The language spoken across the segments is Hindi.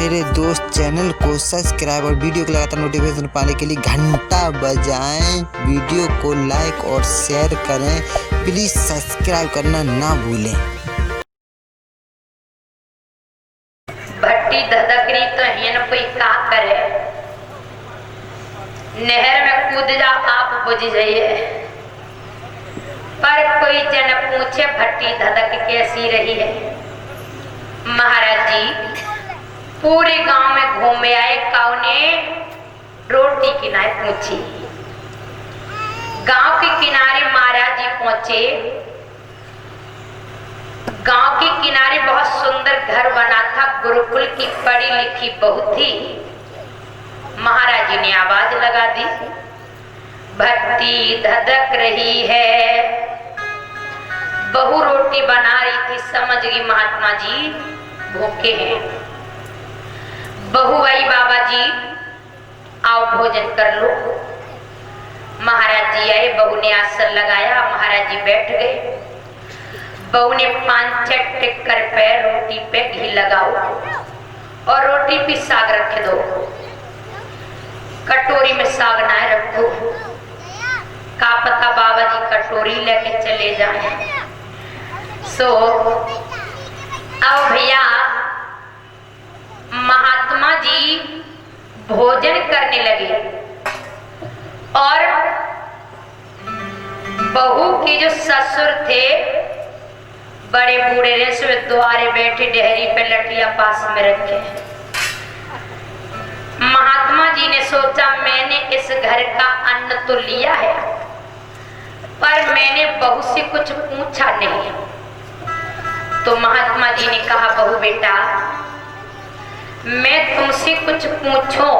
मेरे दोस्त चैनल को सब्सक्राइब और वीडियो को लगातार नोटिफिकेशन पाने के लिए घंटा बजाएं, वीडियो को लाइक और शेयर करें, प्लीज़ सब्सक्राइब करना ना भूलें। भट्टी धधकरी तो हिन कोई का करे, नहर में कूद जा आप बुझ जाइए। पर कोई जन पूछे भट्टी धधक कैसी रही है। महाराज जी पूरे गांव में घूमे आए, कौने रोटी किनारे पूछी। गांव के किनारे महाराज जी पहुंचे। गांव के किनारे बहुत सुंदर घर बना था, गुरुकुल की पढ़ी लिखी बहू थी। महाराज जी ने आवाज लगा दी, भट्टी धधक रही है। बहू रोटी बना रही थी, समझ गई महात्मा जी भूखे हैं। बहू आई, बाबा जी आओ भोजन कर लो। महाराज जी आए, बहू ने आसन लगाया, महाराज जी बैठ गए। बहू ने 5 चट कर पैर रोटी पे घी लगाओ और रोटी पे साग रख दो। कटोरी में साग ना रखो, का पता बाबा जी कटोरी लेके चले जाए। सो अब भैया महात्मा जी भोजन करने लगे और बहू के जो ससुर थे बड़े बूढ़े रेशवे द्वारे बैठे डेहरी पे लठिया पास में रखे। महात्मा जी ने सोचा मैंने इस घर का अन्न तो लिया है, पर मैंने बहू से कुछ पूछा नहीं। तो महात्मा जी ने कहा, बहू बेटा मैं तुमसे कुछ पूछूं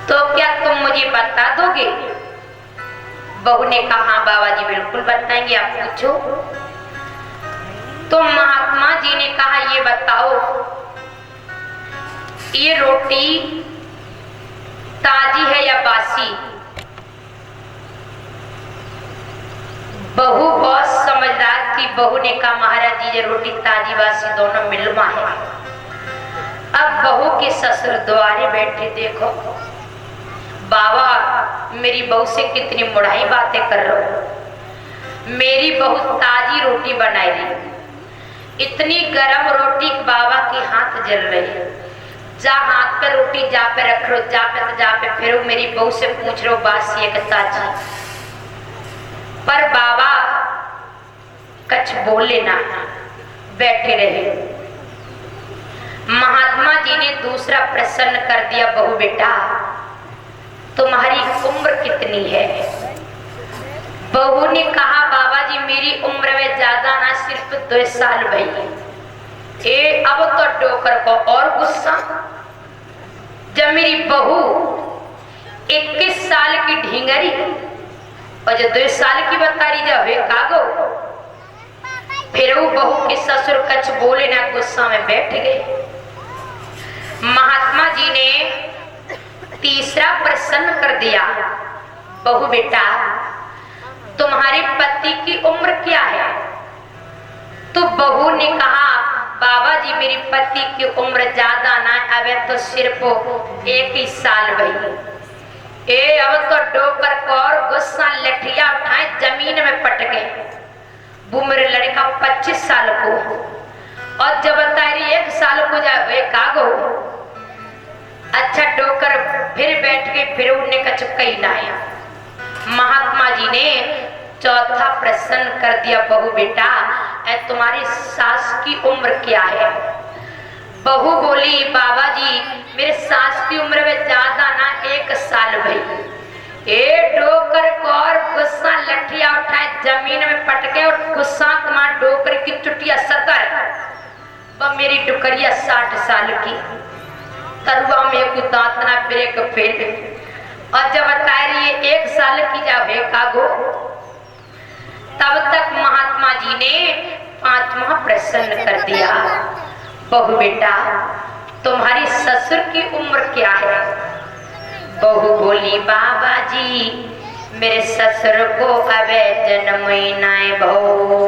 तो क्या तुम मुझे बता दोगे? बहू ने कहा, हाँ बाबा जी बिल्कुल बताएंगे, आप पूछो। तो महात्मा जी ने कहा, ये बताओ ये रोटी ताजी है या बासी? बहू बहुत समझदार थी। बहू ने कहा, महाराज जी ये रोटी ताजी बासी दोनों मिलवा है। अब बहू के ससुर द्वारे बैठे, देखो बाबा मेरी बहू से कितनी मुढ़ाई बातें कर रहे हो। मेरी बहू ताजी रोटी बनाई रही, इतनी गरम रोटी बाबा के हाथ जल रही है। जा हाथ पे रोटी जा पे रख लो, जा पे फिर मेरी बहू से पूछ रहे हो बासी है कि ताजी। पर बाबा कुछ बोले ना, बैठे रहे। महात्मा जी ने दूसरा प्रश्न कर दिया, बहू बेटा तुम्हारी उम्र कितनी है? बहू ने कहा, बाबा जी मेरी उम्र में ज्यादा ना, सिर्फ 2 साल भई। अब तो डोकर को और गुस्सा। जब मेरी बहू 21 साल की ढींगरी और जो 2 साल की बता रही जावे कागो। फिर वो बहू के ससुर कुछ बोले ना, गुस्सा में बैठ गए। महात्मा जी ने तीसरा प्रश्न कर दिया, बहू बेटा तुम्हारे पति की उम्र क्या है? तो बहू ने कहा, बाबा जी मेरे पति की उम्र ज्यादा ना, अब तो सिर्फ 1 साल भई। अब तो डोकर को और गुस्सा लठिया उठाए जमीन में पटके। वो मेरे लड़का 25 साल को और जब बता रही 1 साल को जाए कागो। अच्छा डोकर फिर बैठ के फिर उन्हें कछ कही ना आया। महात्मा जी ने चौथा प्रश्न कर दिया, बहू बेटा तुम्हारी सास की उम्र क्या है? बहू बोली, बाबा जी मेरे सास की उम्र में ज्यादा ना, 1 साल भई। डोकर को और गुस्सा लठिया उठाए जमीन में पटके और गुस्सा तुम्हारे डोकर की चुटिया 70, मेरी डुकरिया 60 साल की। तरुआ में कुछ दांत ना ब्रेक फेल। और जब बता रही है 1 साल की जावे कागो। तब तक महात्मा जी ने 5वां प्रश्न कर दिया, बहू बेटा तुम्हारी ससुर की उम्र क्या है? बहू बोली, बाबा जी मेरे ससुर को अब जन्म ही ना बहू।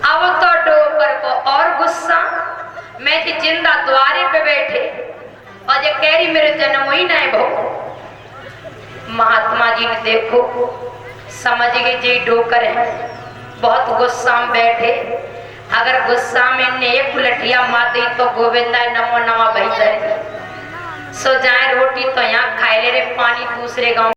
अब तो डोकर को और गुस्सा, मैं मैं कि जिंदा द्वारे पे बैठे और ये कह रही मेरे जन्म ही नहीं भो। महात्मा जी ने देखो समझ गए जी डोकर है, बहुत गुस्सा में बैठे। अगर गुस्सा में ने एक उलटिया माती तो गोविंदा नमो नवा भई सो जाए रोटी तो यहाँ खाए ले रे पानी दूसरे गांव